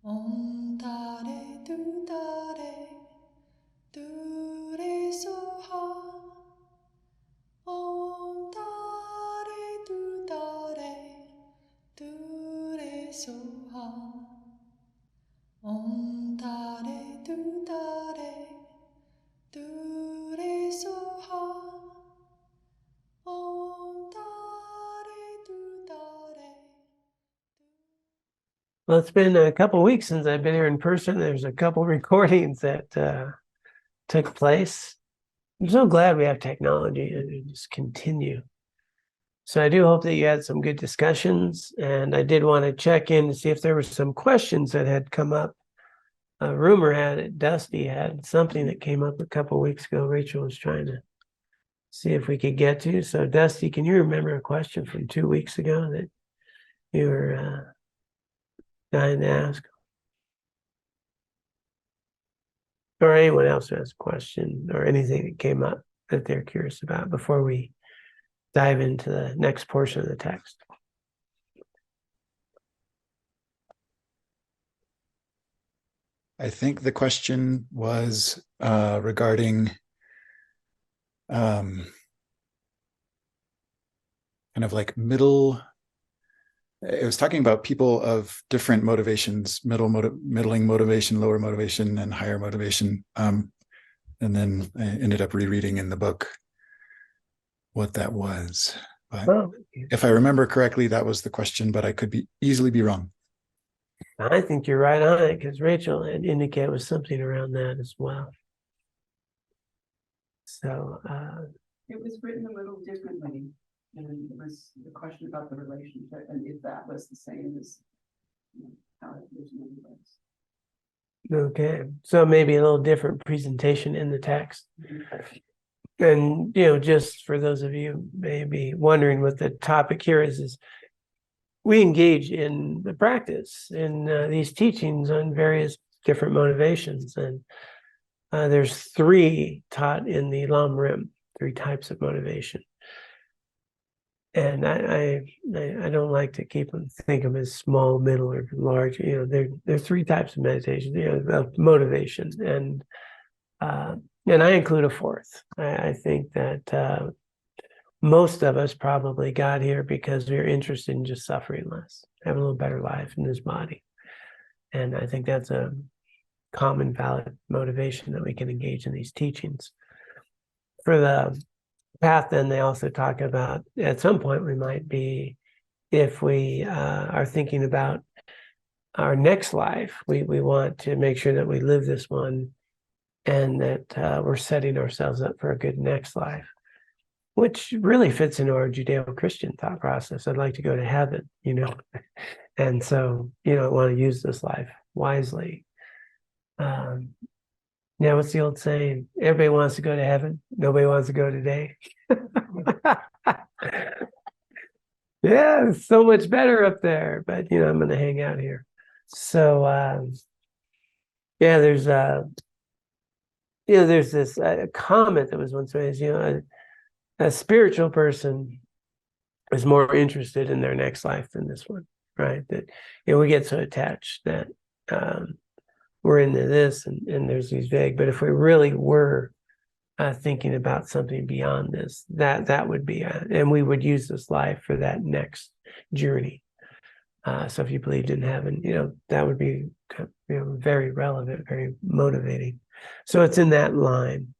Om Tare Tu Tare Tu Re Soha. Om Tare Tu Tare Tu Re Soha. Om Tare Tu Tare Tu Re Soha. Om Tare Tu Tare. Well, it's been a couple of weeks since I've been here in person. There's a couple of recordings that took place. I'm so glad we have technology to just continue. So I do hope that you had some good discussions, and I did want to check in to see if there were some questions that had come up. Rumor had it, Dusty had something that came up a couple of weeks ago. Rachel was trying to see if we could get to. So Dusty, can you remember a question from 2 weeks ago that you were dying to ask? Or anyone else who has a question or anything that came up that they're curious about before we dive into the next portion of the text. I think the question was regarding kind of like middling people of different motivations, middling motivation, lower motivation, and higher motivation. And then I ended up rereading in the book what that was. But if I remember correctly, that was the question, but I could easily be wrong. I think you're right on it because Rachel had indicated was something around that as well. So it was written a little differently, and it was the question about the relationship and if that was the same as how it originally was. Okay, so maybe a little different presentation in the text. Mm-hmm. And just for those of you maybe wondering what the topic here is we engage in the practice in these teachings on various different motivations, and there's 3 taught in the Lam Rim, 3 types of motivation. And I don't like to think them as small, middle, or large. There are 3 types of meditation, of motivation, and I include a 4th. I think that most of us probably got here because we were interested in just suffering less, have a little better life in this body. And I think that's a common valid motivation that we can engage in these teachings. For the path, then they also talk about at some point we might be, if we are thinking about our next life, we want to make sure that we live this one and that we're setting ourselves up for a good next life, which really fits into our Judeo-Christian thought process. I'd like to go to heaven, and so, I want to use this life wisely. What's the old saying? Everybody wants to go to heaven. Nobody wants to go today. Yeah, it's so much better up there, but, I'm going to hang out here. So, there's this comment that was once raised, a spiritual person is more interested in their next life than this one, right? That we get so attached that we're into this, and there's these vague. But if we really were thinking about something beyond this, that would be, and we would use this life for that next journey. So if you believed in heaven, that would be very relevant, very motivating. So it's in that line.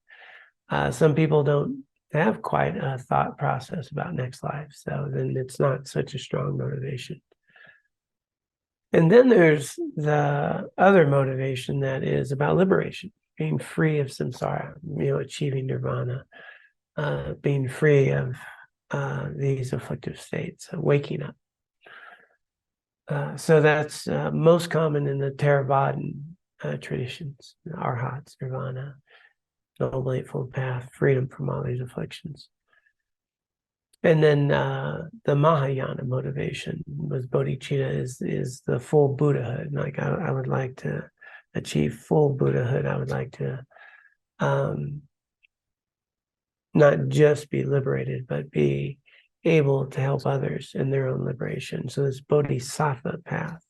Some people don't have quite a thought process about next life, so then it's not such a strong motivation. And then there's the other motivation that is about liberation, being free of samsara, achieving nirvana, being free of these afflictive states, waking up. So that's most common in the Theravadan traditions, arhats, nirvana, Noble Eightfold Path, freedom from all these afflictions. And then the Mahayana motivation was bodhicitta is the full Buddhahood. Like I would like to achieve full Buddhahood. I would like to not just be liberated, but be able to help others in their own liberation. So this bodhisattva path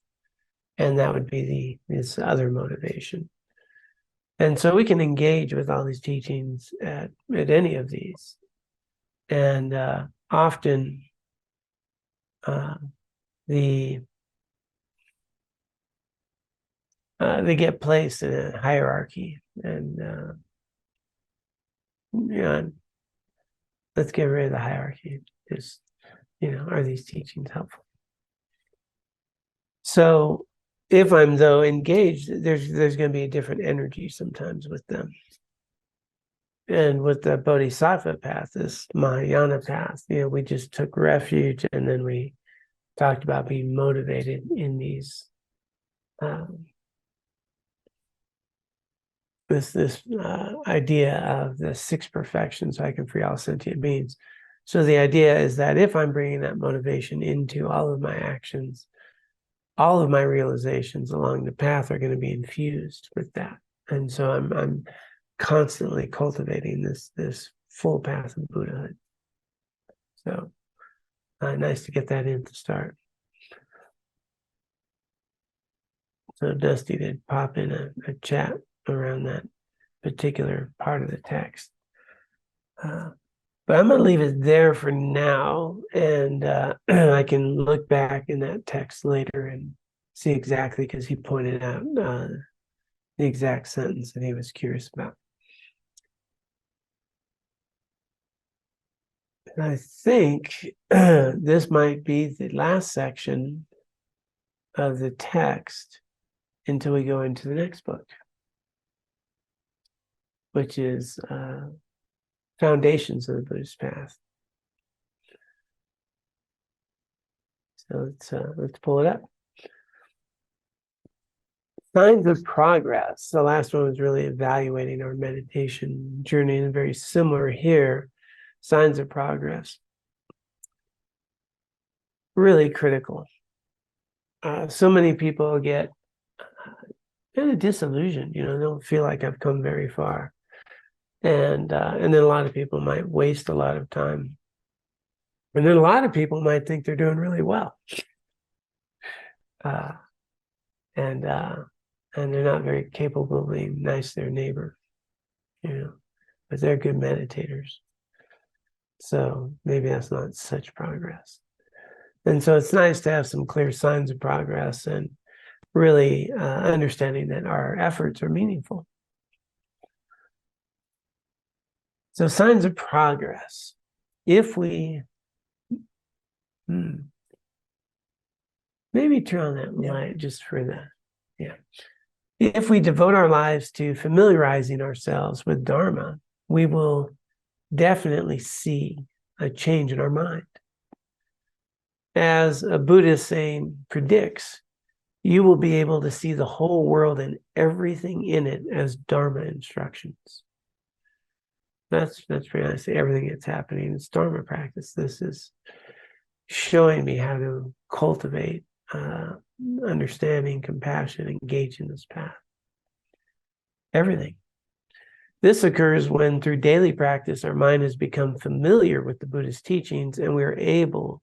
And that would be this other motivation. And so we can engage with all these teachings at any of these. And often they get placed in a hierarchy. And let's get rid of the hierarchy. Just, are these teachings helpful? So if I'm, though, engaged, there's going to be a different energy sometimes with them. And with the Bodhisattva path, this Mahayana path, we just took refuge, and then we talked about being motivated in these this idea of the 6 perfections so I can free all sentient beings. So the idea is that if I'm bringing that motivation into all of my actions, all of my realizations along the path are going to be infused with that. And so I'm constantly cultivating this full path of Buddhahood. So nice to get that in to start. So Dusty did pop in a chat around that particular part of the text. But I'm going to leave it there for now, and I can look back in that text later and see exactly, because he pointed out the exact sentence that he was curious about. And I think this might be the last section of the text until we go into the next book, which is Foundations of the Buddhist Path. So let's pull it up. Signs of progress. The last one was really evaluating our meditation journey, and very similar here. Signs of progress. Really critical. So many people get kind of disillusioned, don't feel like I've come very far. And then a lot of people might waste a lot of time. And then a lot of people might think they're doing really well. And they're not very capable of being nice to their neighbor, but they're good meditators. So maybe that's not such progress. And so it's nice to have some clear signs of progress and really understanding that our efforts are meaningful. So signs of progress. If we maybe turn on that light just for that. Yeah. If we devote our lives to familiarizing ourselves with Dharma, we will definitely see a change in our mind. As a Buddhist saying predicts, you will be able to see the whole world and everything in it as Dharma instructions. That's pretty nice. Everything that's happening is Dharma practice. This is showing me how to cultivate understanding, compassion, engage in this path. Everything. This occurs when, through daily practice, our mind has become familiar with the Buddhist teachings, and we are able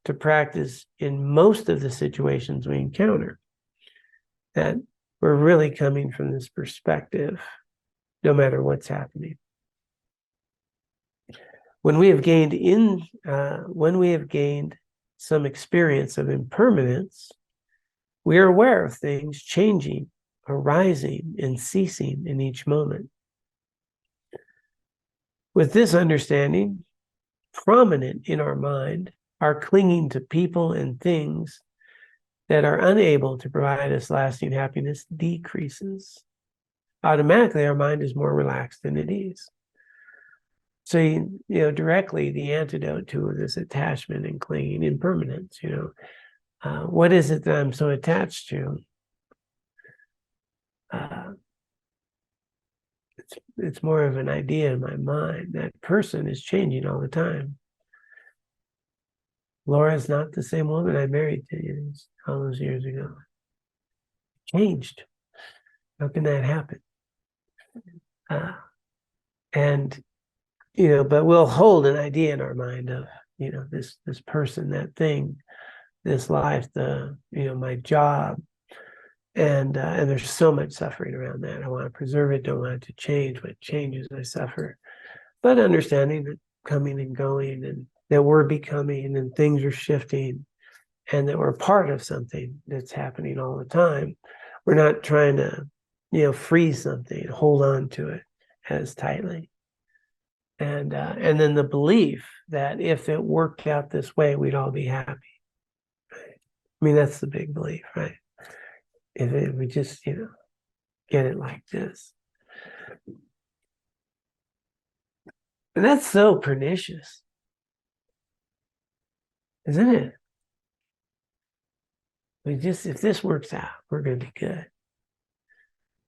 to practice in most of the situations we encounter. That we're really coming from this perspective, no matter what's happening. When we have gained some experience of impermanence, we are aware of things changing, arising, and ceasing in each moment. With this understanding prominent in our mind, our clinging to people and things that are unable to provide us lasting happiness decreases. Automatically, our mind is more relaxed and at ease. So, directly the antidote to this attachment and clinging, impermanence, what is it that I'm so attached to? It's more of an idea in my mind. That person is changing all the time. Laura's not the same woman I married all those years ago. Changed. How can that happen? But we'll hold an idea in our mind of, this person, that thing, this life, my job, And there's so much suffering around that. I want to preserve it, don't want it to change. When it changes, I suffer. But understanding that coming and going, and that we're becoming, and things are shifting, and that we're part of something that's happening all the time. We're not trying to, freeze something, hold on to it as tightly. And then the belief that if it worked out this way, we'd all be happy. Right? I mean, that's the big belief, right? If we just, get it like this. And that's so pernicious, isn't it? If this works out, we're going to be good.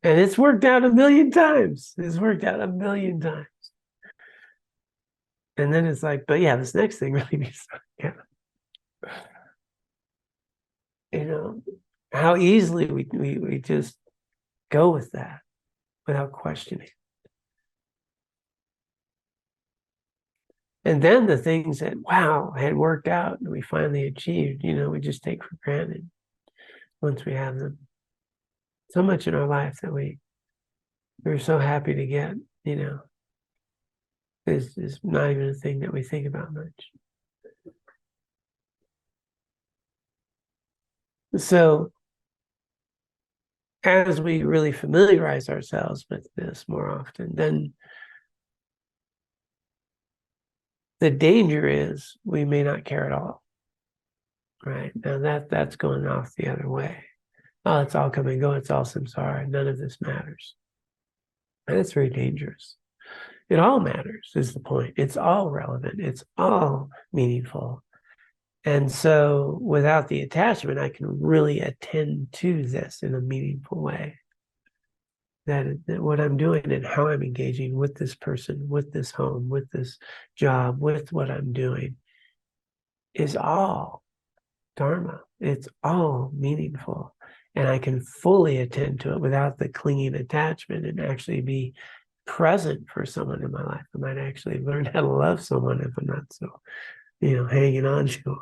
And it's worked out a million times. It's worked out a million times. And then it's like, but yeah, this next thing really needs to work out. How easily we just go with that without questioning. And then the things that, wow, had worked out and we finally achieved, we just take for granted once we have them. So much in our life that we're so happy to get, is not even a thing that we think about much. So as we really familiarize ourselves with this more often, then the danger is we may not care at all. Right? Now that's going off the other way. Oh, it's all come and go, it's all samsara, none of this matters. And it's very dangerous. It all matters is the point. It's all relevant. It's all meaningful. And so without the attachment, I can really attend to this in a meaningful way. That what I'm doing and how I'm engaging with this person, with this home, with this job, with what I'm doing is all Dharma. It's all meaningful. And I can fully attend to it without the clinging attachment and actually be present for someone in my life. I might actually learn how to love someone if I'm not so, hanging on to them,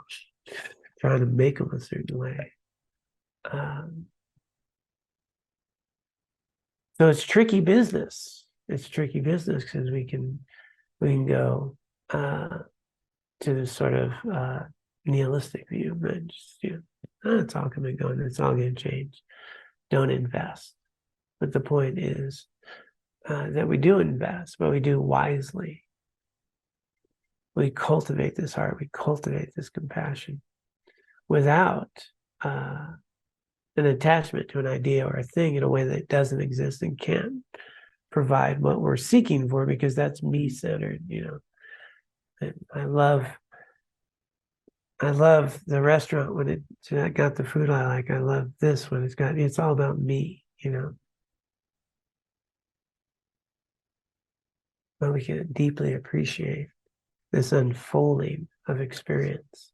trying to make them a certain way. So it's tricky business. It's tricky business because we can go to this sort of nihilistic view, but just, it's all coming and going. It's all going to change. Don't invest. But the point is that we do invest, but we do wisely. We cultivate this heart. We cultivate this compassion without an attachment to an idea or a thing in a way that doesn't exist and can't provide what we're seeking for, because that's me-centered, And I love the restaurant when I got the food I like. I love this when it's all about me, But we can deeply appreciate this unfolding of experience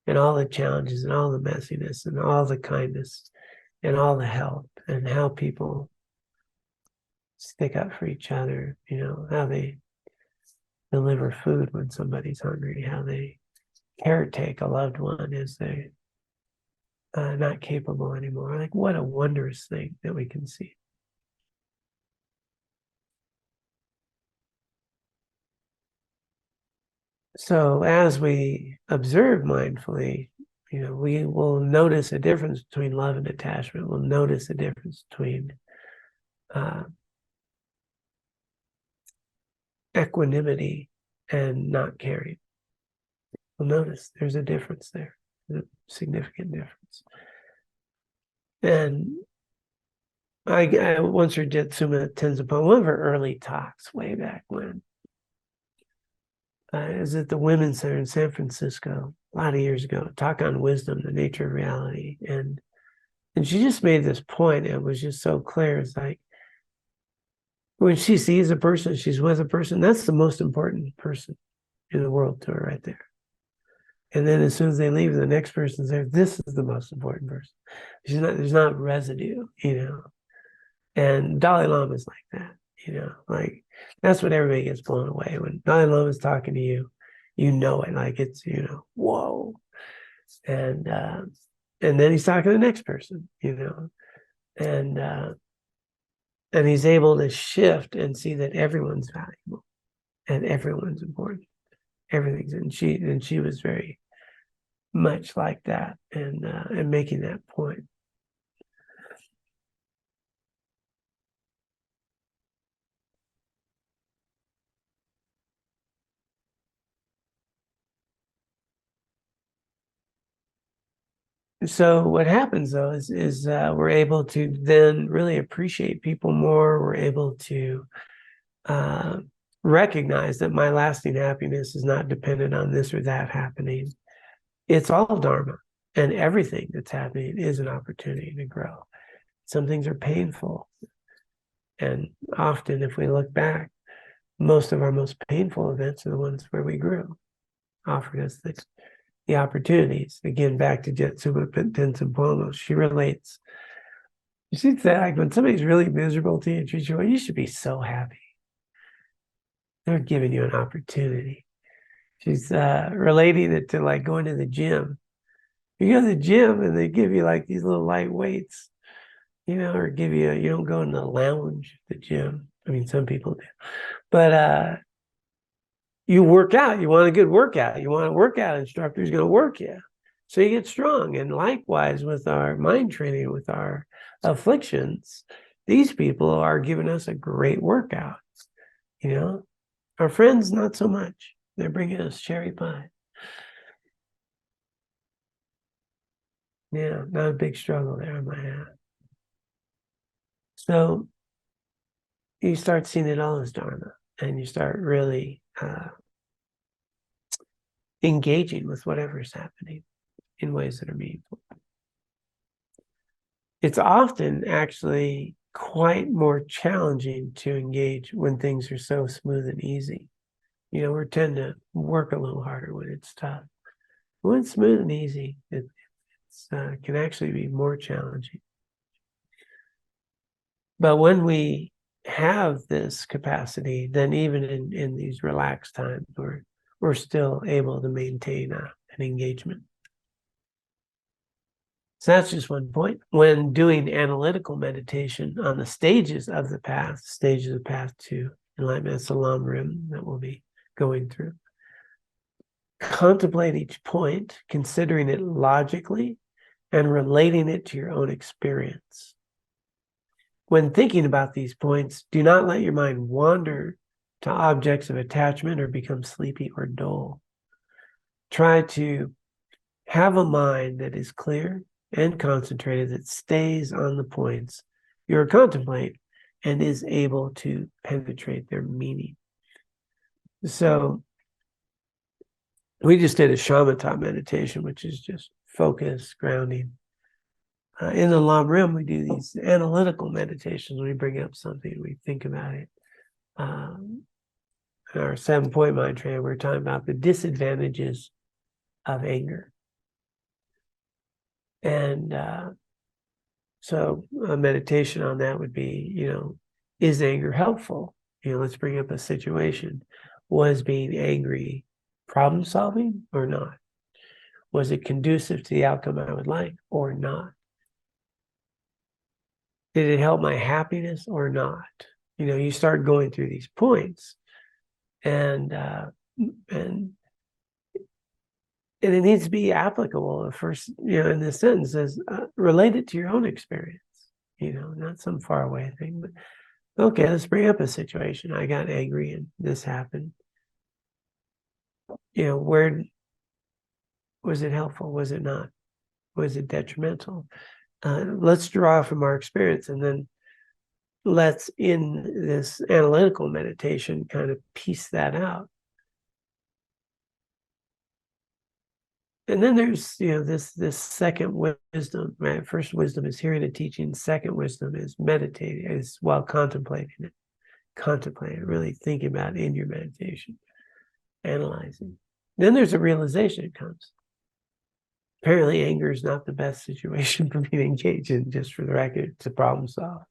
and all the challenges and all the messiness and all the kindness and all the help and how people stick up for each other, how they deliver food when somebody's hungry, how they caretake a loved one as they not capable anymore. Like, what a wondrous thing that we can see. So as we observe mindfully, we will notice a difference between love and attachment. We'll notice a difference between equanimity and not caring. We'll notice there's a difference there, a significant difference. And I once heard Jetsuma Tenzopo, one of her early talks way back when, is at the Women's Center in San Francisco a lot of years ago, talk on wisdom, the nature of reality. And she just made this point. It was just so clear. It's like, when she sees a person, she's with a person, that's the most important person in the world to her right there. And then as soon as they leave, the next person's there. This is the most important person. There's not residue, And Dalai Lama is like that, like that's what everybody gets blown away when Dalai Lama is talking to you, it, like it's, whoa. And then he's talking to the next person, and he's able to shift and see that everyone's valuable and everyone's important. Everything's, and she was very much like that, and making that point. So what happens though is we're able to then really appreciate people more. We're able to recognize that my lasting happiness is not dependent on this or that happening. It's all Dharma, and everything that's happening is an opportunity to grow. Some things are painful, and often if we look back, most of our most painful events are the ones where we grew, offered us the opportunities. Again, back to Jetsuma Tenzin Palmo, she relates. She'd say, like, when somebody's really miserable to you and treats you well, you should be so happy. They're giving you an opportunity. She's relating it to like going to the gym. You go to the gym and they give you like these little light weights, or give you, you don't go in the lounge at the gym. I mean, some people do. But you work out. You want a good workout. You want a workout instructor who's going to work you. So you get strong. And likewise with our mind training, with our afflictions, these people are giving us a great workout. Our friends, not so much. They're bringing us cherry pie. Yeah, not a big struggle there on my hand. So you start seeing it all as Dharma, and you start really engaging with whatever's happening in ways that are meaningful. It's often actually quite more challenging to engage when things are so smooth and easy. We tend to work a little harder when it's tough. When it's smooth and easy, it can actually be more challenging. But when we have this capacity, then even in these relaxed times, we're still able to maintain an engagement. So that's just one point. When doing analytical meditation on the stages of the path to enlightenment, it's a long rim that we'll be going through. Contemplate each point, considering it logically and relating it to your own experience. When thinking about these points, do not let your mind wander to objects of attachment or become sleepy or dull. Try to have a mind that is clear and concentrated, that stays on the points you're contemplating and is able to penetrate their meaning. So we just did a shamatha meditation, which is just focus, grounding. In the Lam Rim, we do these analytical meditations. We bring up something, we think about it. In our 7-point mind training, we're talking about the disadvantages of anger. And so a meditation on that would be, is anger helpful? Let's bring up a situation. Was being angry problem solving or not? Was it conducive to the outcome I would like or not? Did it help my happiness or not? You start going through these points, and it needs to be applicable first, in this sentence, as related to your own experience, not some far away thing, but okay, let's bring up a situation. I got angry and this happened. Where was it helpful? Was it not? Was it detrimental? Let's draw from our experience, and then let's, in this analytical meditation, kind of piece that out. And then there's, this second wisdom, right? First wisdom is hearing a teaching. Second wisdom is meditating, is while contemplating it. Really thinking about it in your meditation, analyzing. Then there's a realization that comes. Apparently, anger is not the best situation for me to engage in, just for the record. It's a problem solve,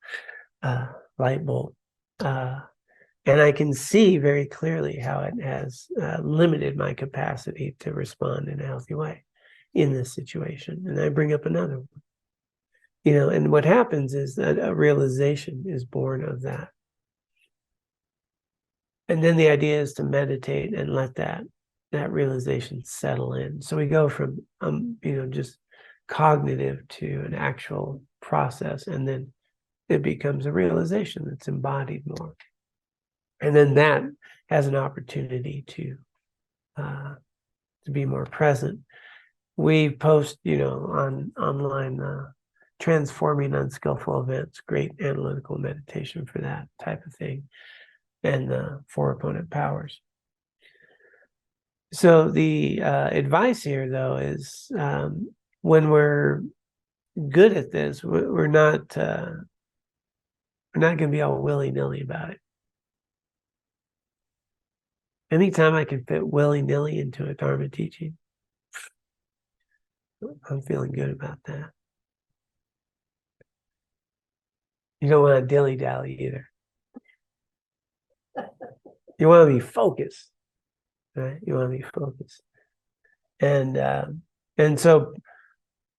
light bulb. And I can see very clearly how it has limited my capacity to respond in a healthy way in this situation. And I bring up another one. And what happens is that a realization is born of that. And then the idea is to meditate and let that realization settle in. So we go from, just cognitive to an actual process, and then it becomes a realization that's embodied more. And then that has an opportunity to be more present. We post, online transforming unskillful events, great analytical meditation for that type of thing, and the four opponent powers. So the advice here, though, is when we're good at this, we're not going to be all willy-nilly about it. Anytime I can fit willy-nilly into a Dharma teaching, I'm feeling good about that. You don't want to dilly-dally either. You want to be focused, right? You want to be focused. And so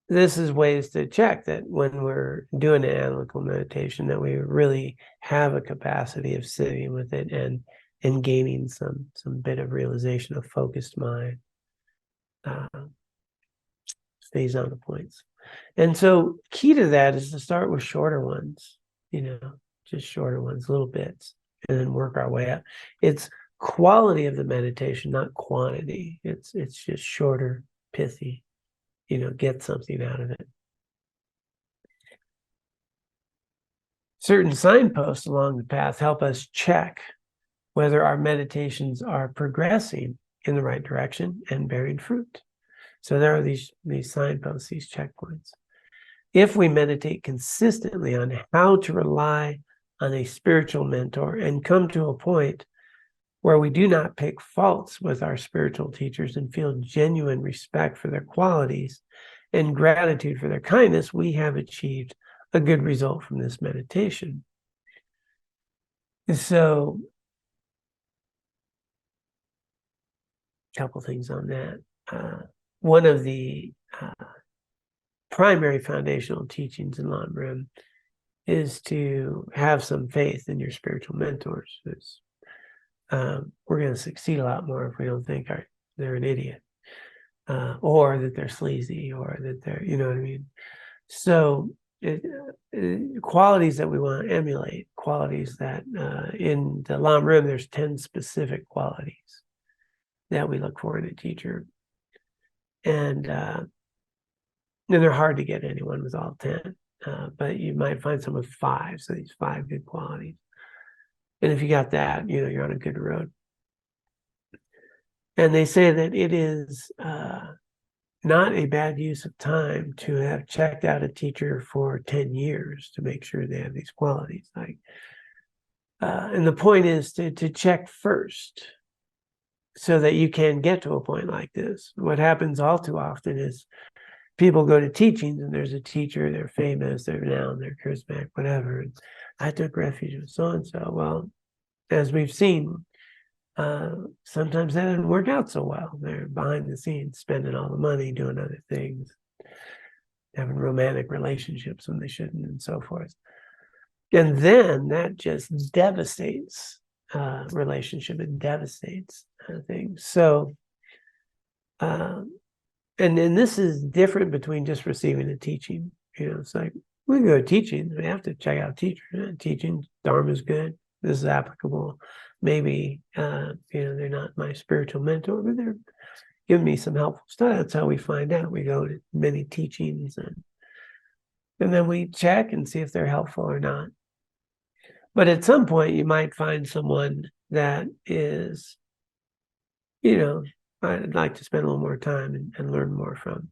this is ways to check that when we're doing an analytical meditation, that we really have a capacity of sitting with it and gaining some bit of realization, of focused mind, stays on the points. And so key to that is to start with shorter ones, just shorter ones, little bits, and then work our way up. It's quality of the meditation, not quantity. It's just shorter, pithy, get something out of it. Certain signposts along the path help us check whether our meditations are progressing in the right direction and bearing fruit. So there are these signposts, these checkpoints. If we meditate consistently on how to rely on a spiritual mentor and come to a point where we do not pick faults with our spiritual teachers and feel genuine respect for their qualities and gratitude for their kindness, we have achieved a good result from this meditation. And so, a couple things on that. One of the primary foundational teachings in John Bruna is to have some faith in your spiritual mentors. We're going to succeed a lot more if we don't think they're an idiot, or that they're sleazy, or that they're, you know what I mean? So qualities that we want to emulate, qualities that in the John Bruna, there's 10 specific qualities that we look for in a teacher. And they're hard to get anyone with all 10, but you might find some with 5, so these 5 good qualities. And if you got that, you're on a good road. And they say that it is not a bad use of time to have checked out a teacher for 10 years to make sure they have these qualities. And the point is to check first so that you can get to a point like this. What happens all too often is people go to teachings and there's a teacher, they're famous, they're renowned, they're charismatic, whatever. And I took refuge with so-and-so. Well, as we've seen, sometimes that doesn't work out so well. They're behind the scenes, spending all the money, doing other things, having romantic relationships when they shouldn't, and so forth. And then that just devastates relationship. It devastates things. So, and this is different between just receiving a teaching. It's like, we go to teaching, we have to check out teachers. Teaching, Dharma is good. This is applicable. Maybe, they're not my spiritual mentor, but they're giving me some helpful stuff. That's how we find out. We go to many teachings and then we check and see if they're helpful or not. But at some point, you might find someone that is, I'd like to spend a little more time and learn more from.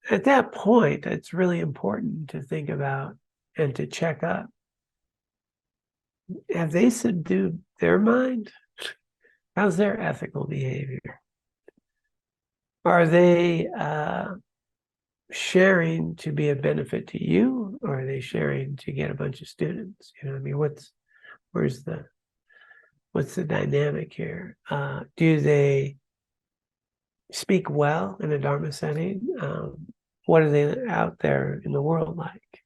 At that point, it's really important to think about and to check up. Have they subdued their mind? How's their ethical behavior? Are they sharing to be a benefit to you, or are they sharing to get a bunch of students? What's the dynamic here? Do they speak well in a Dharma setting? what are they out there in the world like?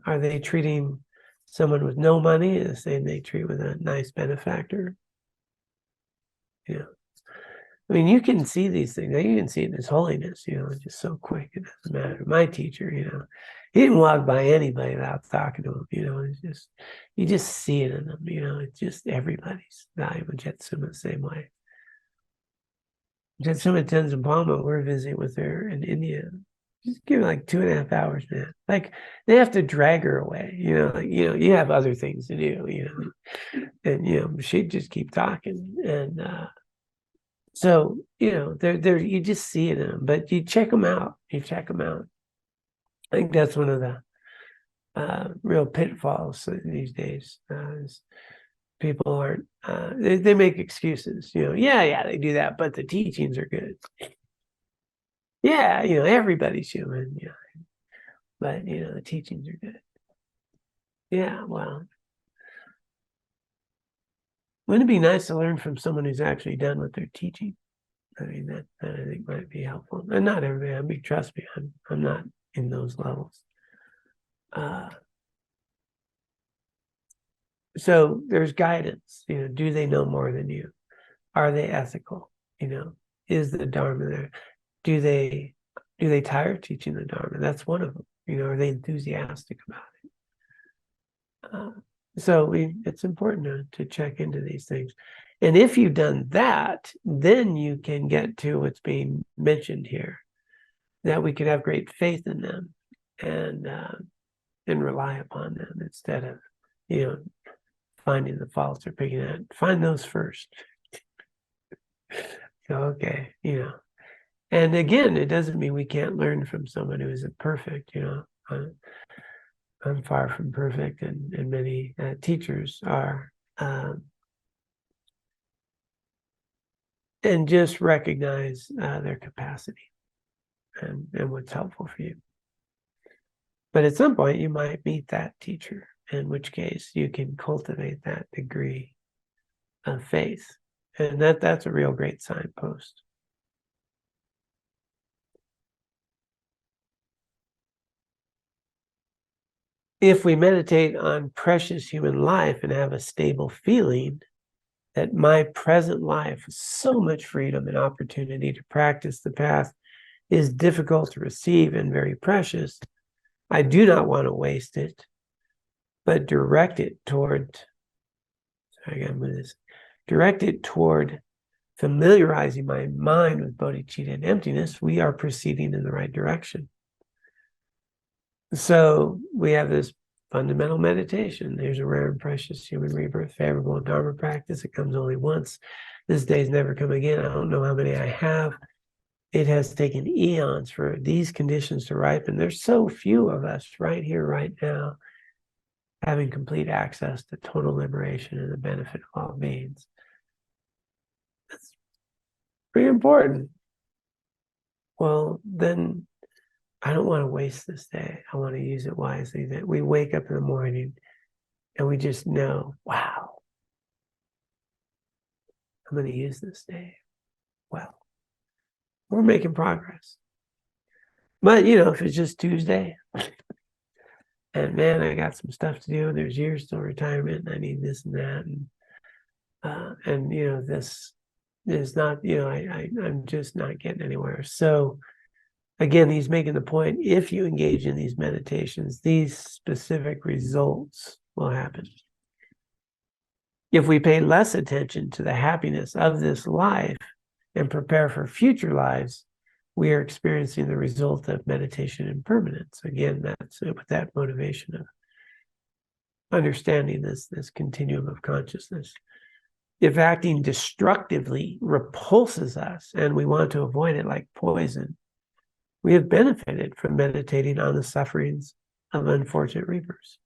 Are they treating someone with no money the same they treat with a nice benefactor? Yeah. I mean, you can see these things. You can see this holiness, just so quick. It doesn't matter. My teacher, he didn't walk by anybody without talking to him. It's just, you just see it in them. It's just everybody's valuable. Jetsuma the same way. Jetsuma Tenzin Palma, we're visiting with her in India. Just give her like 2.5 hours, man. Like they have to drag her away. You have other things to do. And she'd just keep talking. And so they're you just see it in them, but you check them out. I think that's one of the real pitfalls these days. People aren't. They make excuses. Yeah, they do that, but the teachings are good. Yeah, everybody's human. Yeah, but the teachings are good. Yeah, well, wouldn't it be nice to learn from someone who's actually done what they're teaching? I mean, that I think might be helpful. And not everybody. I mean, trust me, I'm not in those levels. So there's guidance. Do they know more than you? Are they ethical? Is the Dharma there? Do they tire teaching the Dharma? That's one of them. Are they enthusiastic about it? So it's important to check into these things. And if you've done that, then you can get to what's being mentioned here, that we can have great faith in them and rely upon them instead of, finding the faults or picking at. Find those first. Okay, And again, it doesn't mean we can't learn from someone who isn't perfect, I'm far from perfect, and many teachers are. And just recognize their capacity and what's helpful for you. But at some point, you might meet that teacher, in which case you can cultivate that degree of faith. And that's a real great signpost. If we meditate on precious human life and have a stable feeling that my present life is so much freedom and opportunity to practice the path is difficult to receive and very precious, I do not want to waste it, but direct it toward familiarizing my mind with bodhicitta and emptiness. We are proceeding in the right direction. So we have this fundamental meditation. There's a rare and precious human rebirth, favorable Dharma practice. It comes only once. This day's never come again. I don't know how many I have. It has taken eons for these conditions to ripen. There's so few of us right here, right now, having complete access to total liberation and the benefit of all beings. That's pretty important. Well, then I don't want to waste this day. I want to use it wisely. That we wake up in the morning and we just know, wow, I'm going to use this day well. We're making progress. But, if it's just Tuesday, and man, I got some stuff to do, there's years till retirement, and I need this and that, and this is not, I'm just not getting anywhere. So, again, he's making the point, if you engage in these meditations, these specific results will happen. If we pay less attention to the happiness of this life and prepare for future lives, we are experiencing the result of meditation impermanence. Again, that's with that motivation of understanding this continuum of consciousness. If acting destructively repulses us and we want to avoid it like poison, we have benefited from meditating on the sufferings of unfortunate reapers.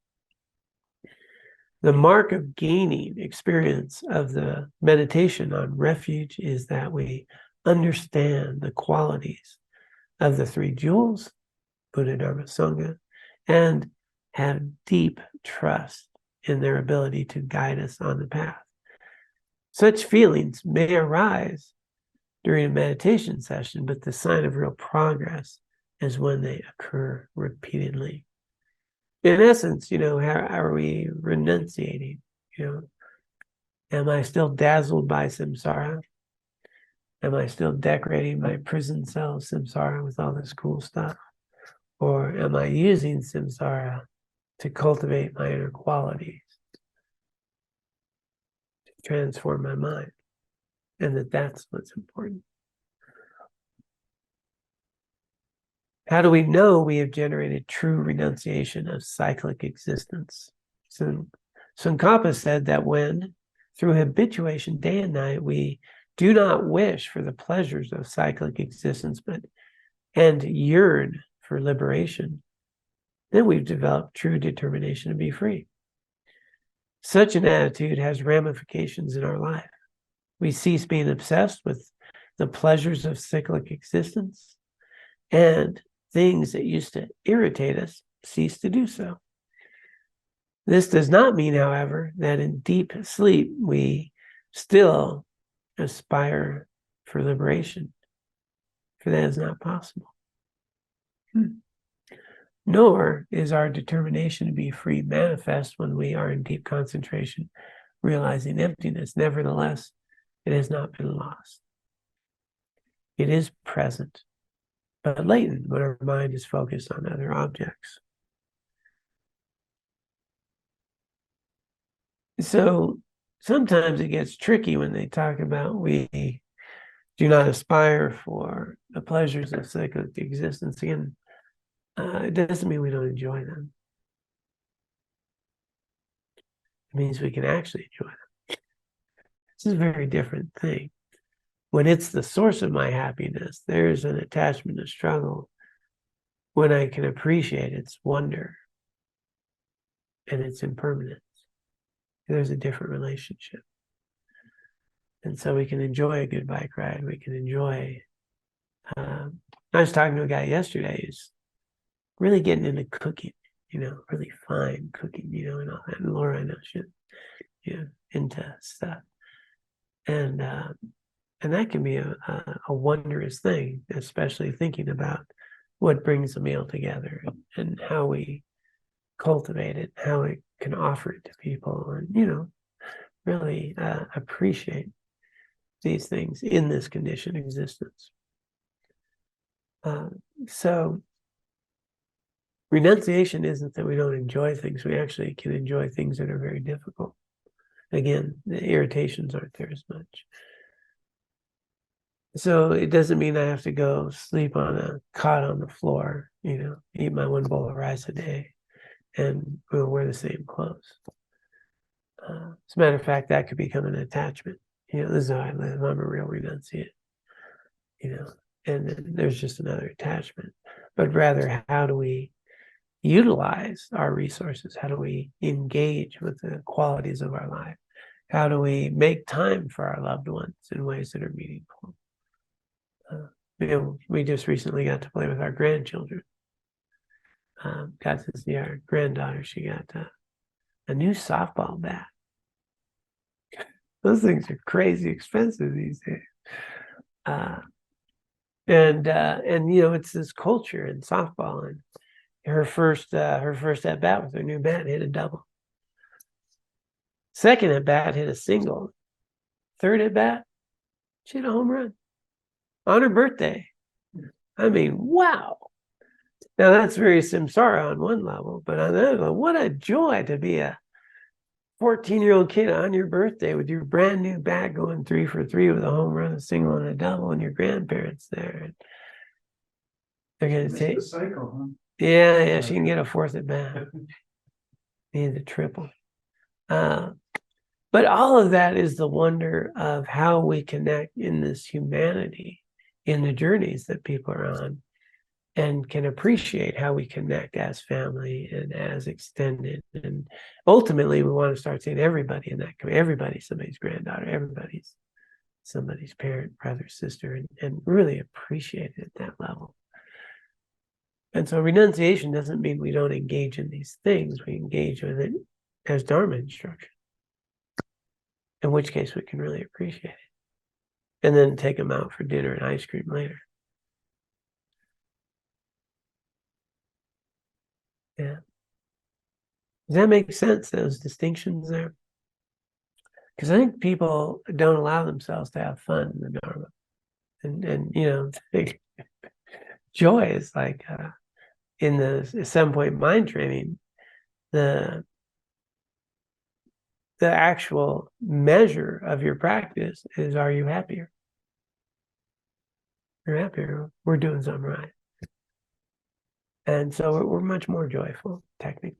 The mark of gaining experience of the meditation on refuge is that we understand the qualities of the three jewels, Buddha, Dharma, Sangha, and have deep trust in their ability to guide us on the path. Such feelings may arise during a meditation session, but the sign of real progress is when they occur repeatedly. In essence, how are we renunciating? Am I still dazzled by samsara? Am I still decorating my prison cell of samsara with all this cool stuff? Or am I using samsara to cultivate my inner qualities, to transform my mind? And that's what's important. How do we know we have generated true renunciation of cyclic existence? So Tsongkhapa said that when, through habituation day and night, we do not wish for the pleasures of cyclic existence, and yearn for liberation, then we've developed true determination to be free. Such an attitude has ramifications in our life. We cease being obsessed with the pleasures of cyclic existence, and things that used to irritate us cease to do so. This does not mean, however, that in deep sleep we still aspire for liberation, for that is not possible. Nor is our determination to be free manifest when we are in deep concentration, realizing emptiness. Nevertheless, it has not been lost. It is present, but latent when our mind is focused on other objects. So sometimes it gets tricky when they talk about we do not aspire for the pleasures of cyclic existence. Again, it doesn't mean we don't enjoy them. It means we can actually enjoy them. This is a very different thing. When it's the source of my happiness, there's an attachment to struggle. When I can appreciate its wonder and its impermanence, there's a different relationship. And so we can enjoy a good bike ride. We can enjoy, I was talking to a guy yesterday who's really getting into cooking, really fine cooking, and all that. And Laura, I know she's, into stuff. And that can be a wondrous thing, especially thinking about what brings a meal together and how we cultivate it, how we can offer it to people, and, really appreciate these things in this conditioned existence. So renunciation isn't that we don't enjoy things. We actually can enjoy things that are very difficult. Again, the irritations aren't there as much. So it doesn't mean I have to go sleep on a cot on the floor, eat my one bowl of rice a day, and we'll wear the same clothes. As a matter of fact, that could become an attachment. This is how I live. I'm a real renunciate. And then there's just another attachment. But rather, how do we utilize our resources? How do we engage with the qualities of our life? How do we make time for our loved ones in ways that are meaningful? We just recently got to play with our grandchildren. Got to see our granddaughter. She got a new softball bat. Those things are crazy expensive these days. And it's this culture in softball. And her first at bat with her new bat hit a double. Second at bat hit a single. Third at bat, she hit a home run on her birthday. I mean, wow. Now that's very samsara on one level, but on another level, what a joy to be a 14-year-old kid on your birthday with your brand new bat going 3 for 3 with a home run, a single, and a double, and your grandparents there. And they're going to take the cycle, huh? Yeah, she can get a fourth at bat. Need a triple. But all of that is the wonder of how we connect in this humanity, in the journeys that people are on, and can appreciate how we connect as family and as extended. And ultimately, we want to start seeing everybody in that community. Everybody's somebody's granddaughter. Everybody's somebody's parent, brother, sister, and really appreciate it at that level. And so renunciation doesn't mean we don't engage in these things. We engage with it as Dharma instruction, in which case we can really appreciate it. And then take them out for dinner and ice cream later. Yeah. Does that make sense, those distinctions there? Because I think people don't allow themselves to have fun in the Dharma. And you know, joy is like in the 7-point mind training, the actual measure of your practice is, are you happier? You're happier, we're doing something right. And so we're much more joyful, technically.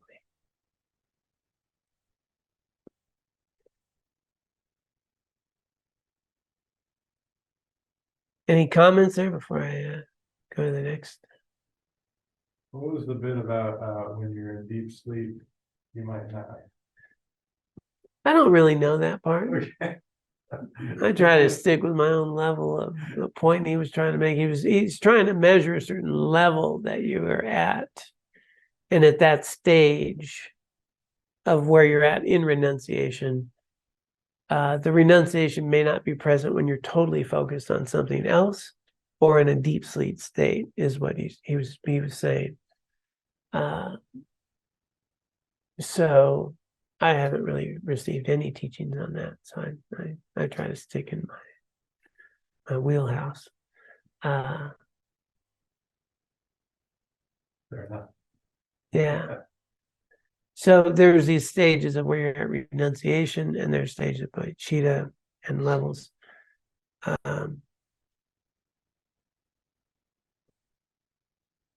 Any comments there before I go to the next? What was the bit about when you're in deep sleep, you might not? I don't really know that part. Okay. I try to stick with my own level of the point he was trying to make. He's trying to measure a certain level that you are at. And at that stage of where you're at in renunciation, the renunciation may not be present when you're totally focused on something else or in a deep sleep state, is what he was saying. So I haven't really received any teachings on that. So I try to stick in my wheelhouse. Fair enough. Yeah. So there's these stages of where you're at renunciation, and there's stages of bodhicitta and levels. So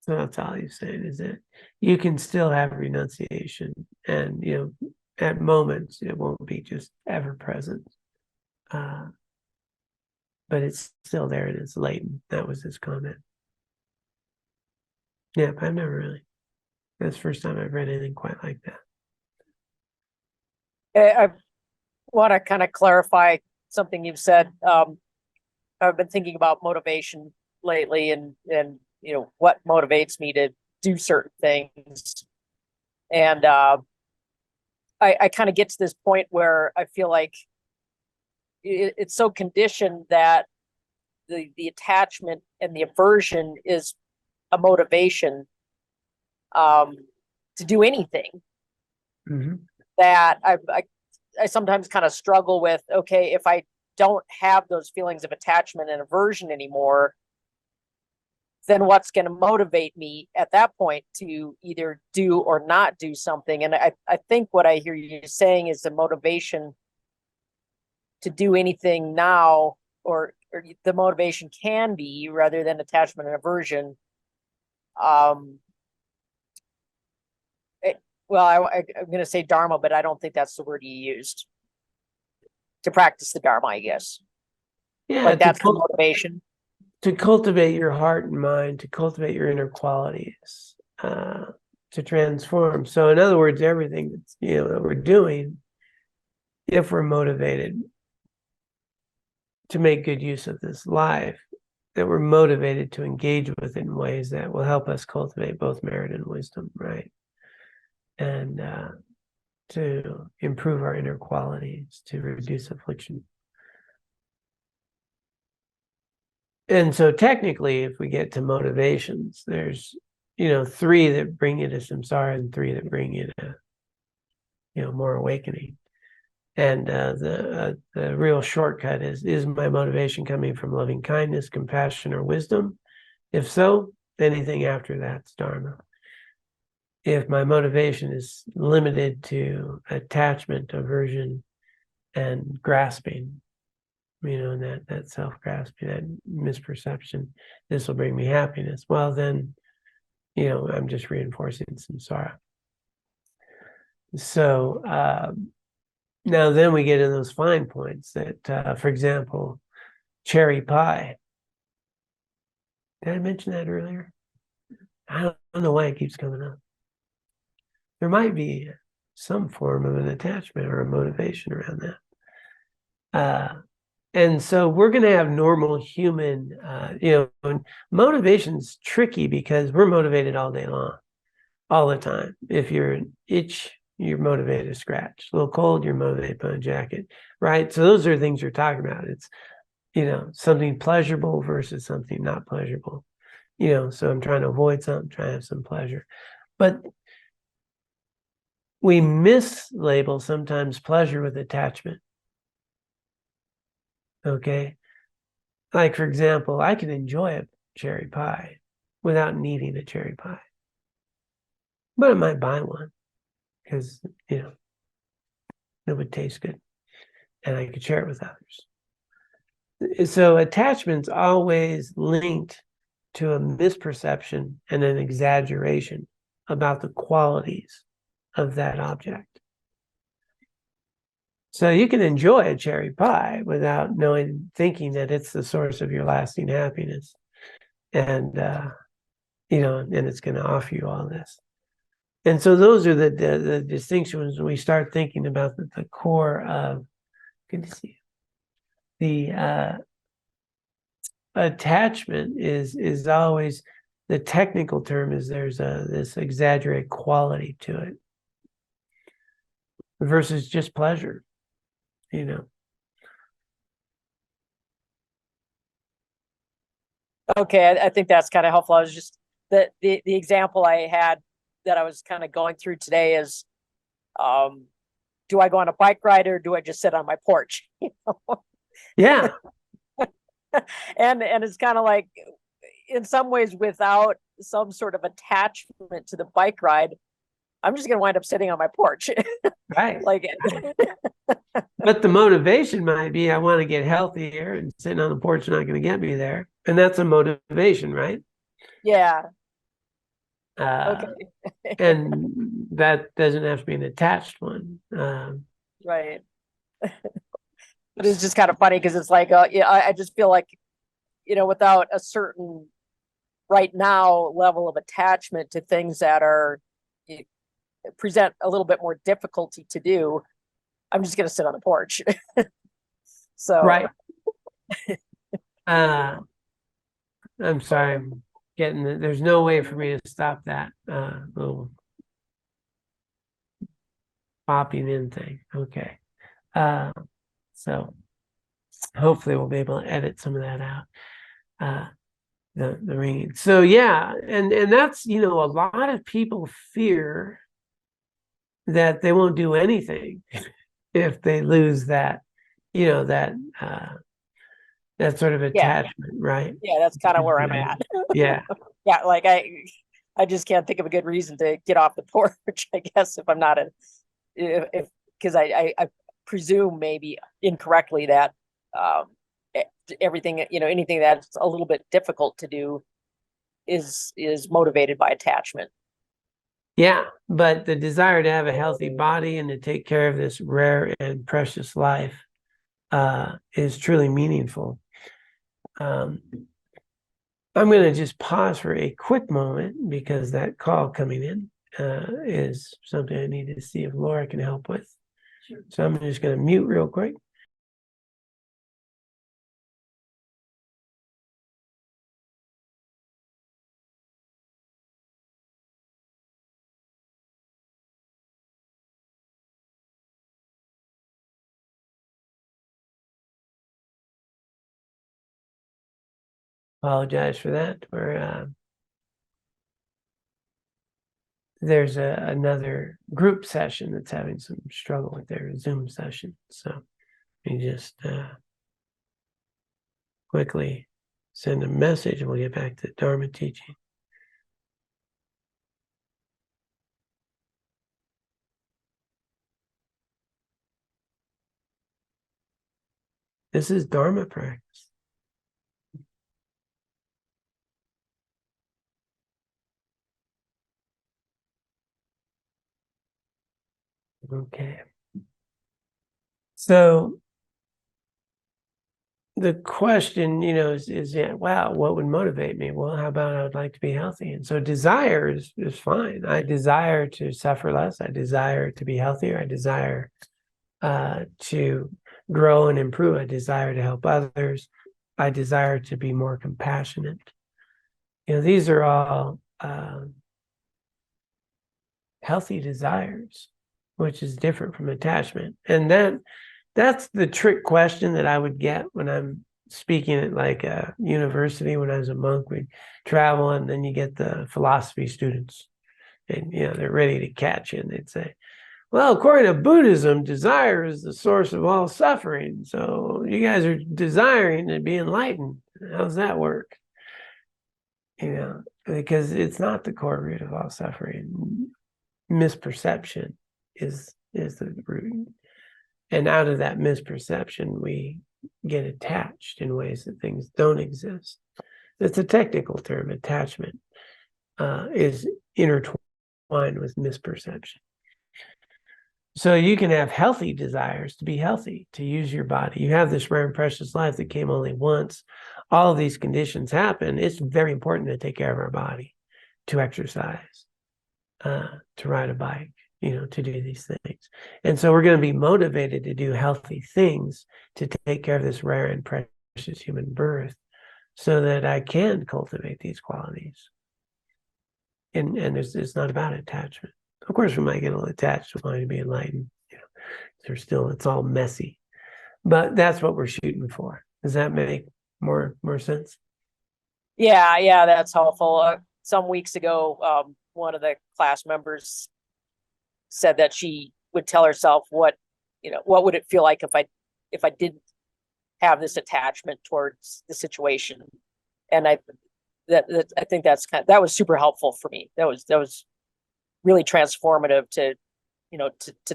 that's all he's saying, is that you can still have renunciation, and you know, at moments it won't be just ever present, but it's still there and it's latent. That was his comment. Yeah, but I've never really. That's the first time I've read anything quite like that. I want to kind of clarify something you've said. I've been thinking about motivation lately, and you know, what motivates me to do certain things. And I kind of get to this point where I feel like it's so conditioned that the attachment and the aversion is a motivation to do anything. Mm-hmm. That I sometimes kind of struggle with, okay, if I don't have those feelings of attachment and aversion anymore, then what's going to motivate me at that point to either do or not do something? And I think what I hear you saying is the motivation to do anything now, or the motivation can be, rather than attachment and aversion. I'm going to say Dharma, but I don't think that's the word you used. To practice the Dharma, I guess. Yeah, like that's the motivation. To cultivate your heart and mind, to cultivate your inner qualities, to transform. So in other words, everything that's, you know, that we're doing, if we're motivated to make good use of this life, that we're motivated to engage with it in ways that will help us cultivate both merit and wisdom, right? And to improve our inner qualities, to reduce affliction. And so technically, if we get to motivations, there's, you know, 3 that bring you to samsara and 3 that bring you to, you know, more awakening. And the real shortcut is my motivation coming from loving kindness, compassion, or wisdom? If so, anything after that's Dharma. If my motivation is limited to attachment, aversion, and grasping, you know, and that self-grasping, that misperception, this will bring me happiness, well then, you know, I'm just reinforcing samsara. So now then we get in those fine points that, for example, cherry pie. Did I mention that earlier? I don't know why it keeps coming up. There might be some form of an attachment or a motivation around that. And so we're going to have normal human, you know, motivation's tricky because we're motivated all day long, all the time. If you're an itch, you're motivated to scratch. A little cold, you're motivated by a jacket, right? So those are things you're talking about. It's, you know, something pleasurable versus something not pleasurable. You know, so I'm trying to avoid something, trying to have some pleasure. But we mislabel sometimes pleasure with attachment. Okay. Like, for example, I can enjoy a cherry pie without needing a cherry pie, but I might buy one because, you know, it would taste good and I could share it with others. So attachment's always linked to a misperception and an exaggeration about the qualities of that object. So you can enjoy a cherry pie without thinking that it's the source of your lasting happiness. And, you know, and it's going to offer you all this. And so those are the distinctions when we start thinking about the core of, good to see you. The attachment is always, the technical term is there's this exaggerated quality to it versus just pleasure, you know. Okay, I think that's kind of helpful. I was just the example I had that I was kind of going through today is, do I go on a bike ride or do I just sit on my porch? You know? Yeah. And it's kind of like, in some ways, without some sort of attachment to the bike ride, I'm just going to wind up sitting on my porch. Right. Like, but the motivation might be, I want to get healthier, and sitting on the porch is not going to get me there. And that's a motivation, right? yeah. Okay. Okay. And that doesn't have to be an attached one. Right. But it's just kind of funny because it's like, yeah, I just feel like, you know, without a certain right now level of attachment to things that are present a little bit more difficulty to do, I'm just going to sit on the porch. So right. I'm sorry, I'm getting there's no way for me to stop that little popping in thing. Okay. So hopefully we'll be able to edit some of that out. The ringing. So yeah, and that's, you know, a lot of people fear that they won't do anything if they lose that, you know, that sort of attachment, right? Yeah, that's kind of where I'm at. Yeah. Yeah, like I just can't think of a good reason to get off the porch, I guess, if I'm not if because I presume maybe incorrectly that everything, you know, anything that's a little bit difficult to do is motivated by attachment. Yeah, but the desire to have a healthy body and to take care of this rare and precious life is truly meaningful. I'm going to just pause for a quick moment because that call coming in is something I need to see if Laura can help with. Sure. So I'm just going to mute real quick. Apologize for that. There's another group session that's having some struggle with their Zoom session. So we just quickly send a message and we'll get back to Dharma teaching. This is Dharma practice. Okay. So the question, you know, is yeah, wow, what would motivate me? Well, how about I would like to be healthy? And so desire is fine. I desire to suffer less. I desire to be healthier. I desire to grow and improve. I desire to help others. I desire to be more compassionate. You know, these are all healthy desires, which is different from attachment. And that's the trick question that I would get when I'm speaking at like a university. When I was a monk, we'd travel and then you get the philosophy students and, you know, they're ready to catch you. And they'd say, well, according to Buddhism, desire is the source of all suffering. So you guys are desiring to be enlightened. How's that work? You know, because it's not the core root of all suffering. Misperception is the root. And out of that misperception, we get attached in ways that things don't exist. It's a technical term. Attachment is intertwined with misperception. So you can have healthy desires to be healthy, to use your body. You have this rare and precious life that came only once. All of these conditions happen. It's very important to take care of our body, to exercise, to ride a bike, you know, to do these things. And so we're going to be motivated to do healthy things to take care of this rare and precious human birth so that I can cultivate these qualities. And it's not about attachment. Of course, we might get a little attached to wanting to be enlightened. You know, it's all messy. But that's what we're shooting for. Does that make more sense? Yeah, that's helpful. Some weeks ago, one of the class members said that she would tell herself what would it feel like if I didn't have this attachment towards the situation. And I think that was super helpful for me. That was really transformative to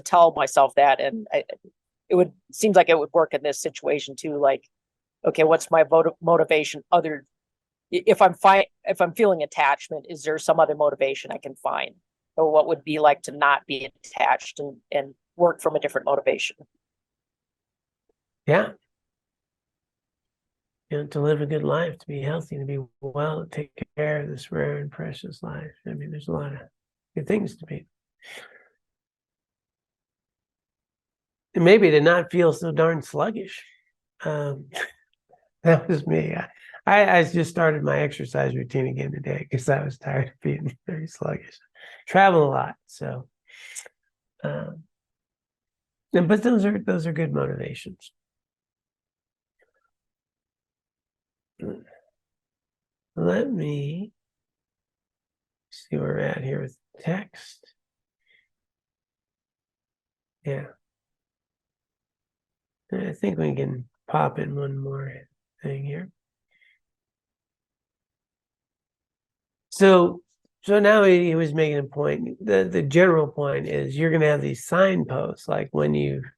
tell myself that. And seems like it would work in this situation too. Like, okay, what's my motivation if I'm feeling attachment, is there some other motivation I can find? Or what would be like to not be attached and work from a different motivation? Yeah. You know, to live a good life, to be healthy, to be well, to take care of this rare and precious life. I mean, there's a lot of good things to be. And maybe to not feel so darn sluggish. That was me. I just started my exercise routine again today because I was tired of being very sluggish. Travel a lot, so. But those are good motivations. Let me see where we're at here with text. Yeah. I think we can pop in one more thing here. So now he was making a point. The general point is you're going to have these signposts, like when you're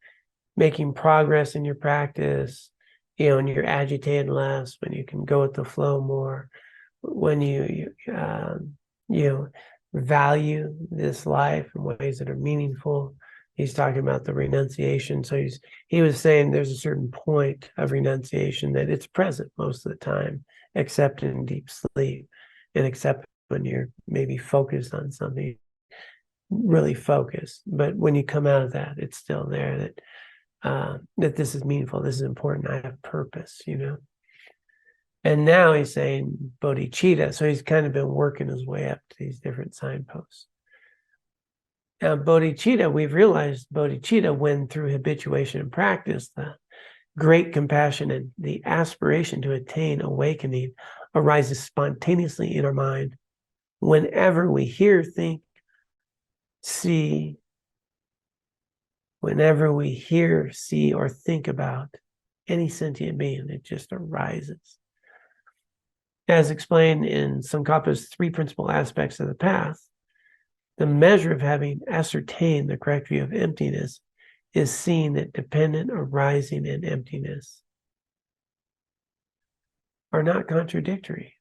making progress in your practice, you know, and you're agitated less, when you can go with the flow more, when you value this life in ways that are meaningful. He's talking about the renunciation. So he was saying there's a certain point of renunciation that it's present most of the time, except in deep sleep, and except when you're maybe focused on something, really focused. But when you come out of that, it's still there, that this is meaningful, this is important, I have purpose, you know. And now he's saying bodhicitta. So he's kind of been working his way up to these different signposts. Now, bodhicitta, we've realized bodhicitta, when through habituation and practice, the great compassion and the aspiration to attain awakening arises spontaneously in our mind whenever we hear, think, see, whenever we hear, see, or think about any sentient being, it just arises. As explained in Tsongkhapa's 3 principal aspects of the path, the measure of having ascertained the correct view of emptiness is seeing that dependent arising and emptiness are not contradictory,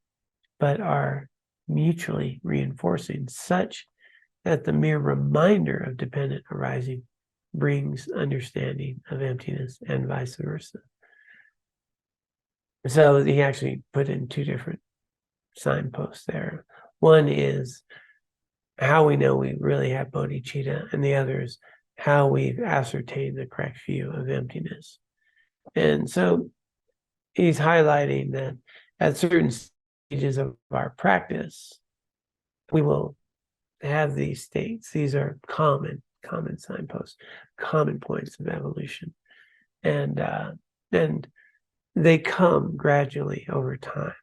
but are mutually reinforcing, such that the mere reminder of dependent arising brings understanding of emptiness and vice versa. So he actually put in 2 different signposts there. One is how we know we really have bodhicitta, and the other is how we've ascertained the correct view of emptiness. And so he's highlighting that at certain stages of our practice, we will have these states. These are common signposts, common points of evolution. And they come gradually over time.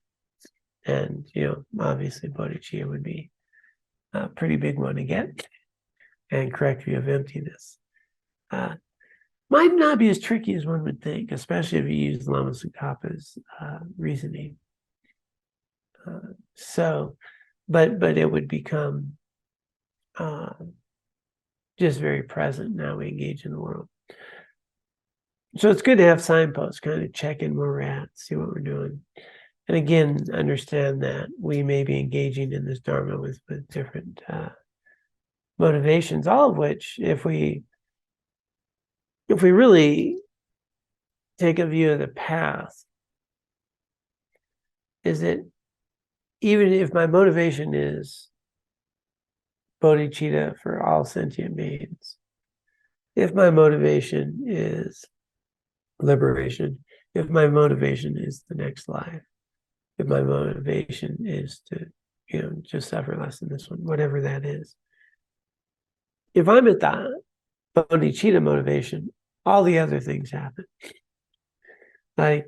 And, you know, obviously bodhicitta would be a pretty big one to get. and correct view of emptiness. Might not be as tricky as one would think, especially if you use Lama Tsongkhapa's reasoning. But it would become just very present now we engage in the world. So it's good to have signposts, kind of check in where we're at, see what we're doing. And again, understand that we may be engaging in this Dharma with different motivations, all of which, if we really take a view of the path, is that even if my motivation is bodhicitta for all sentient beings, if my motivation is liberation, if my motivation is the next life, if my motivation is to, just suffer less in this one, whatever that is. If I'm at the bodhicitta motivation, all the other things happen. Like,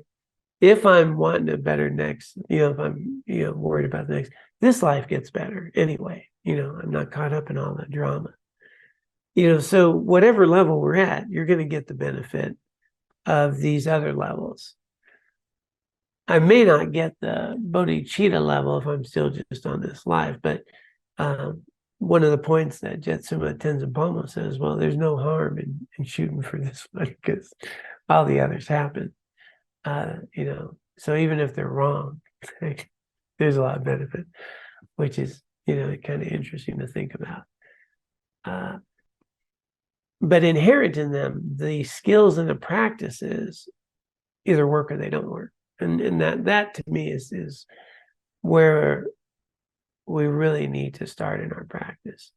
if I'm wanting a better next, if I'm, worried about the next, this life gets better anyway. I'm not caught up in all that drama. So whatever level we're at, you're going to get the benefit of these other levels. I may not get the bodhicitta level if I'm still just on this life, but one of the points that Jetsuma Tenzin Palmo says, well, there's no harm in shooting for this one because all the others happen. So even if they're wrong, there's a lot of benefit, which is, kind of interesting to think about. But inherent in them, the skills and the practices either work or they don't work. And that to me is where we really need to start in our practice.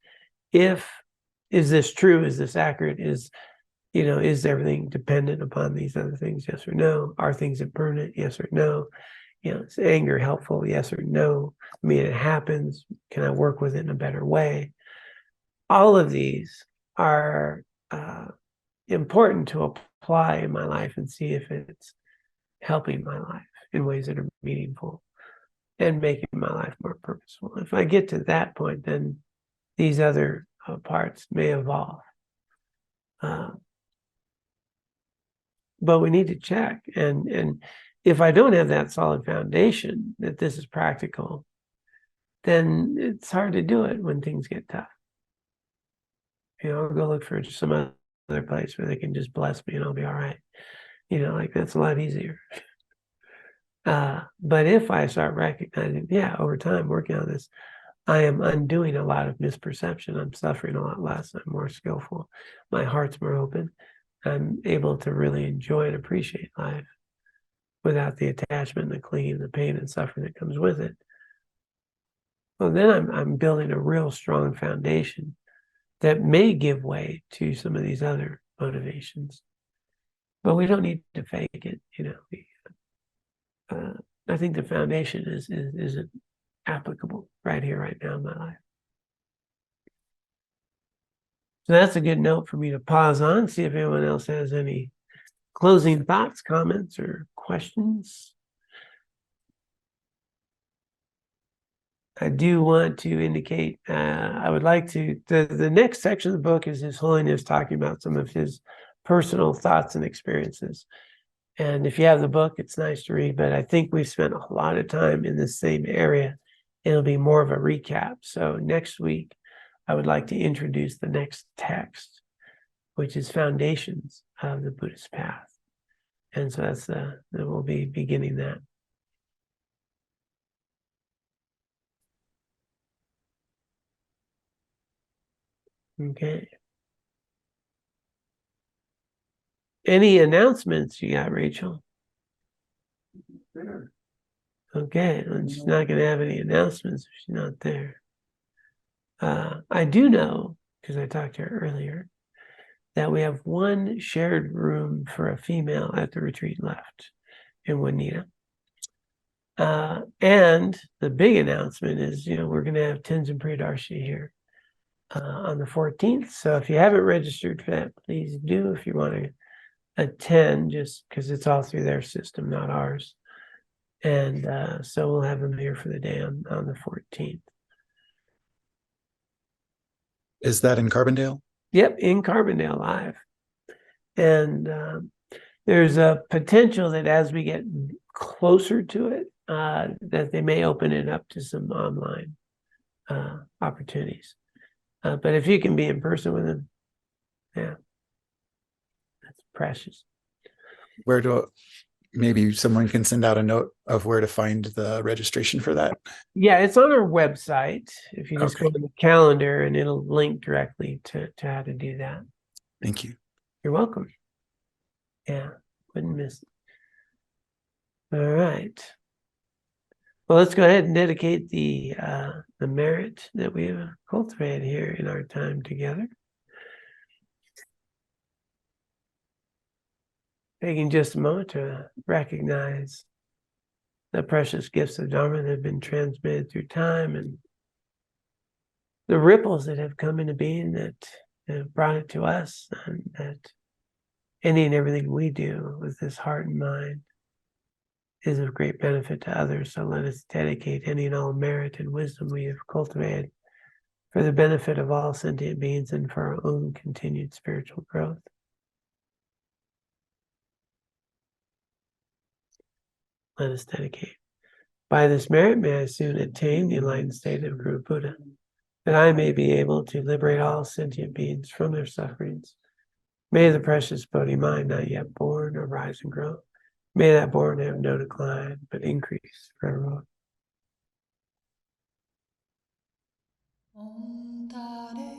Is this true? Is this accurate? Is everything dependent upon these other things? Yes or no? Are things impermanent? Yes or no? Is anger helpful? Yes or no? I mean, it happens. Can I work with it in a better way? All of these are important to apply in my life and see if it's helping my life in ways that are meaningful and making my life more purposeful. If I get to that point, then these other parts may evolve. But we need to check. And if I don't have that solid foundation that this is practical, then it's hard to do it when things get tough. I'll go look for some other place where they can just bless me and I'll be all right. That's a lot easier. But if I start recognizing, over time working on this, I am undoing a lot of misperception. I'm suffering a lot less. I'm more skillful. My heart's more open. I'm able to really enjoy and appreciate life without the attachment, the clinging, the pain and suffering that comes with it. Well, then I'm building a real strong foundation that may give way to some of these other motivations. But we don't need to fake it, I think the foundation is applicable right here, right now in my life. So that's a good note for me to pause on, see if anyone else has any closing thoughts, comments, or questions. I do want to indicate, I would like to, the next section of the book is His Holiness talking about some of his personal thoughts and experiences. And if you have the book, it's nice to read, but I think we've spent a lot of time in the same area. It'll be more of a recap. So next week, I would like to introduce the next text, which is Foundations of the Buddhist Path. And so that's we'll be beginning that. Okay. Any announcements you got, Rachel? Sure. Okay, and she's not going to have any announcements if she's not there. I do know, because I talked to her earlier, that we have one shared room for a female at the retreat left in Juanita. And the big announcement is, we're going to have Tenzin Priyadarshi here on the 14th. So if you haven't registered for that, please do. If you want to attend, just because it's all through their system, not ours. And so we'll have them here for the day on the 14th. Is that in Carbondale? Yep, in Carbondale Live. And there's a potential that as we get closer to it, that they may open it up to some online opportunities. But if you can be in person with them, yeah, that's precious. Where do maybe someone can send out a note of where to find the registration for that? Yeah, it's on our website. If you just Okay. go to the calendar, and it'll link directly to how to do that. Thank you. You're welcome. Yeah, wouldn't miss it. All right. Well, let's go ahead and dedicate the merit that we've cultivated here in our time together. Taking just a moment to recognize the precious gifts of Dharma that have been transmitted through time and the ripples that have come into being that have brought it to us, and that any and everything we do with this heart and mind is of great benefit to others. So let us dedicate any and all merit and wisdom we have cultivated for the benefit of all sentient beings and for our own continued spiritual growth. Let us dedicate. By this merit, may I soon attain the enlightened state of Guru Buddha, that I may be able to liberate all sentient beings from their sufferings. May the precious Bodhi mind not yet born arise and grow. May that born have no decline, but increase forevermore. Om Tare